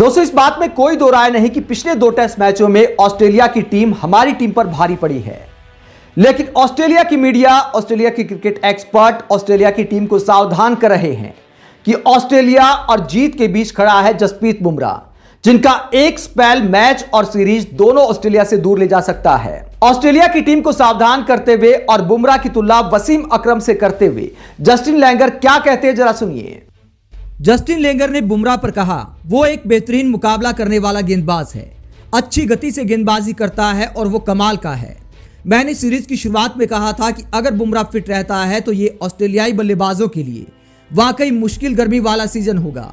दोस्तों, इस बात में कोई दो राय नहीं कि पिछले 2 टेस्ट मैचों में ऑस्ट्रेलिया की टीम हमारी टीम पर भारी पड़ी है। लेकिन ऑस्ट्रेलिया की मीडिया, ऑस्ट्रेलिया की क्रिकेट एक्सपर्ट ऑस्ट्रेलिया की टीम को सावधान कर रहे हैं कि ऑस्ट्रेलिया और जीत के बीच खड़ा है जसप्रीत बुमराह, जिनका एक स्पेल मैच और सीरीज दोनों ऑस्ट्रेलिया से दूर ले जा सकता है। ऑस्ट्रेलिया की टीम को सावधान करते हुए और बुमराह की तुलना वसीम अकरम से करते हुए जस्टिन लैंगर क्या कहते हैं, जरा सुनिए। जस्टिन लैंगर ने बुमराह पर कहा, वो एक बेहतरीन मुकाबला करने वाला गेंदबाज है, अच्छी गति से गेंदबाजी करता है और वो कमाल का है। मैंने सीरीज की शुरुआत में कहा था कि अगर बुमराह फिट रहता है तो ये ऑस्ट्रेलियाई बल्लेबाजों के लिए वाकई मुश्किल गर्मी वाला सीजन होगा।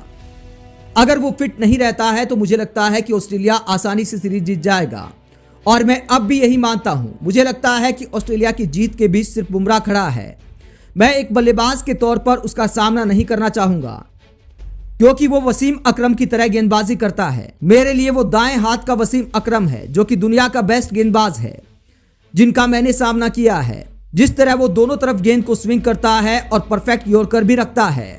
अगर वो फिट नहीं रहता है तो मुझे लगता है कि ऑस्ट्रेलिया आसानी से सीरीज जीत जाएगा और मैं अब भी यही मानता हूं। मुझे लगता है कि ऑस्ट्रेलिया की जीत के बीच सिर्फ बुमराह खड़ा है। मैं एक बल्लेबाज के तौर पर उसका सामना नहीं करना चाहूंगा क्योंकि वो वसीम अकरम की तरह गेंदबाजी करता है। मेरे लिए वो दाएं हाथ का वसीम अकरम है जो कि दुनिया का बेस्ट गेंदबाज है जिनका मैंने सामना किया है। जिस तरह वो दोनों तरफ गेंद को स्विंग करता है और परफेक्ट यॉर्कर भी रखता है।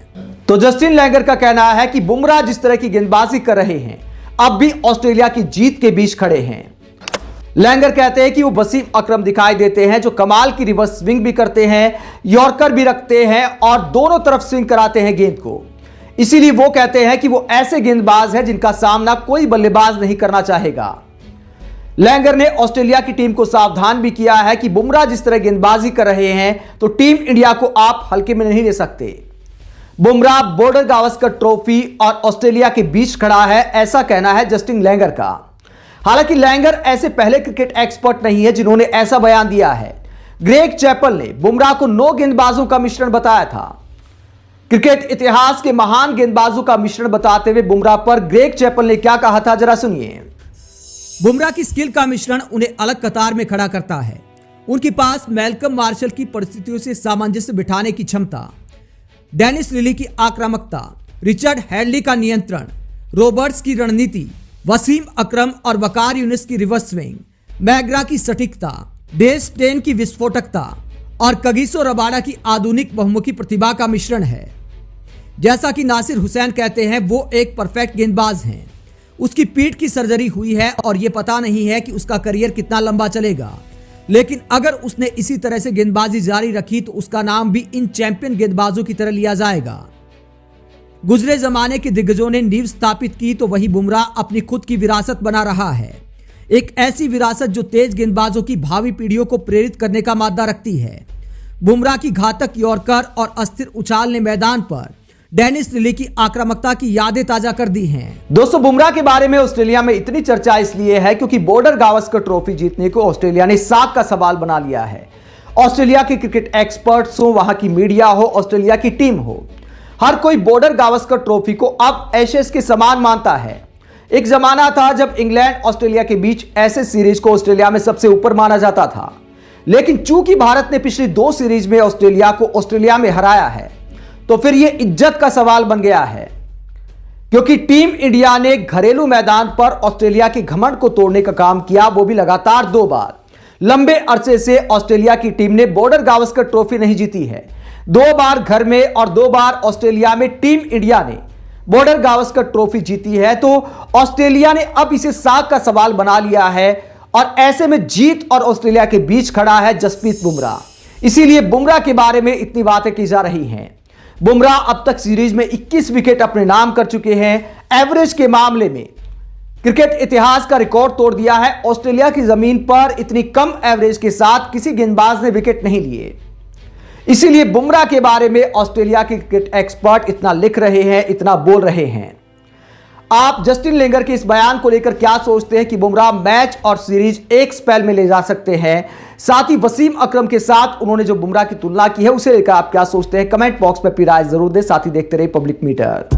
तो जस्टिन लैंगर का कहना है कि बुमराह जिस तरह की गेंदबाजी कर रहे हैं अब भी ऑस्ट्रेलिया की जीत के बीच खड़े हैं। लैंगर कहते हैं कि वो वसीम अकरम दिखाई देते हैं जो कमाल की रिवर्स स्विंग भी करते हैं, यॉर्कर भी रखते हैं और दोनों तरफ स्विंग कराते हैं गेंद को। इसीलिए वो कहते हैं कि वो ऐसे गेंदबाज हैं जिनका सामना कोई बल्लेबाज नहीं करना चाहेगा। लैंगर ने ऑस्ट्रेलिया की टीम को सावधान भी किया है कि बुमराह जिस तरह गेंदबाजी कर रहे हैं तो टीम इंडिया को आप हल्के में नहीं ले सकते। बुमराह बॉर्डर गावस्कर ट्रॉफी और ऑस्ट्रेलिया के बीच खड़ा है, ऐसा कहना है जस्टिन लैंगर का। हालांकि लैंगर ऐसे पहले क्रिकेट एक्सपर्ट नहीं है जिन्होंने ऐसा बयान दिया है। ग्रेग चैपल ने बुमराह को 9 गेंदबाजों का मिश्रण बताया था। क्रिकेट इतिहास के महान गेंदबाजों का मिश्रण बताते हुए बुमराह पर ग्रेग चैपल ने क्या कहा था, जरा सुनिए। बुमराह की स्किल का मिश्रण उन्हें अलग कतार में खड़ा करता है। उनके पास मैल्कम मार्शल की परिस्थितियों से सामंजस्य बिठाने की क्षमता, डेनिस लिली की आक्रामकता, रिचर्ड हैडली का नियंत्रण, रॉबर्ट्स की रणनीति, वसीम अकरम और वकार यूनिस की रिवर्स स्विंग, मैग्रा की सटीकता, डेव स्टेन की विस्फोटकता और कगिसो रबाडा की आधुनिक बहुमुखी प्रतिभा का मिश्रण है। जैसा कि नासिर हुसैन कहते हैं, वो एक परफेक्ट गेंदबाज हैं। उसकी पीठ की सर्जरी हुई है और ये पता नहीं है कि उसका करियर कितना लंबा चलेगा, लेकिन अगर उसने इसी तरह से गेंदबाजी जारी रखी तो उसका नाम भी इन चैंपियन गेंदबाजों की तरह लिया जाएगा। गुजरे जमाने के दिग्गजों ने नींव स्थापित की तो वही बुमराह अपनी खुद की विरासत बना रहा है। एक ऐसी विरासत जो तेज गेंदबाजों की भावी पीढ़ियों को प्रेरित करने का मादा रखती है। बुमराह की घातक यॉर्कर और अस्थिर उछाल ने मैदान पर डेनिस लिली की आक्रामकता की यादें ताजा कर दी हैं। दोस्तों, बुमराह के बारे में ऑस्ट्रेलिया में इतनी चर्चा इसलिए है क्योंकि बॉर्डर गावस्कर ट्रॉफी जीतने को ऑस्ट्रेलिया ने साख का सवाल बना लिया है। ऑस्ट्रेलिया के क्रिकेट एक्सपर्ट्स हो, वहां की मीडिया हो, ऑस्ट्रेलिया की टीम हो, हर कोई बॉर्डर गावस्कर ट्रॉफी को अब एशेज के समान मानता है। एक जमाना था जब इंग्लैंड ऑस्ट्रेलिया के बीच ऐसे सीरीज को ऑस्ट्रेलिया में सबसे ऊपर माना जाता था, लेकिन चूंकि भारत ने पिछली 2 सीरीज में ऑस्ट्रेलिया को ऑस्ट्रेलिया में हराया है तो फिर यह इज्जत का सवाल बन गया है क्योंकि टीम इंडिया ने घरेलू मैदान पर ऑस्ट्रेलिया के घमंड को तोड़ने का काम किया, वो भी लगातार 2 बार। लंबे अरसे से ऑस्ट्रेलिया की टीम ने बॉर्डर गावस्कर ट्रॉफी नहीं जीती है। 2 बार घर में और 2 बार ऑस्ट्रेलिया में टीम इंडिया ने बॉर्डर गावस्कर ट्रॉफी जीती है। तो ऑस्ट्रेलिया ने अब इसे साख का सवाल बना लिया है और ऐसे में जीत और ऑस्ट्रेलिया के बीच खड़ा है जसप्रीत बुमराह। इसीलिए बुमराह के बारे में इतनी बातें की जा रही हैं। बुमराह अब तक सीरीज में 21 विकेट अपने नाम कर चुके हैं। एवरेज के मामले में क्रिकेट इतिहास का रिकॉर्ड तोड़ दिया है। ऑस्ट्रेलिया की जमीन पर इतनी कम एवरेज के साथ किसी गेंदबाज ने विकेट नहीं लिए। इसीलिए बुमराह के बारे में ऑस्ट्रेलिया के क्रिकेट एक्सपर्ट इतना लिख रहे हैं, इतना बोल रहे हैं। आप जस्टिन लैंगर के इस बयान को लेकर क्या सोचते हैं कि बुमराह मैच और सीरीज एक स्पेल में ले जा सकते हैं? साथ ही वसीम अकरम के साथ उन्होंने जो बुमराह की तुलना की है उसे लेकर आप क्या सोचते हैं? कमेंट बॉक्स में अपनी राय जरूर दें। साथ ही देखते रहिए पब्लिक मीटर।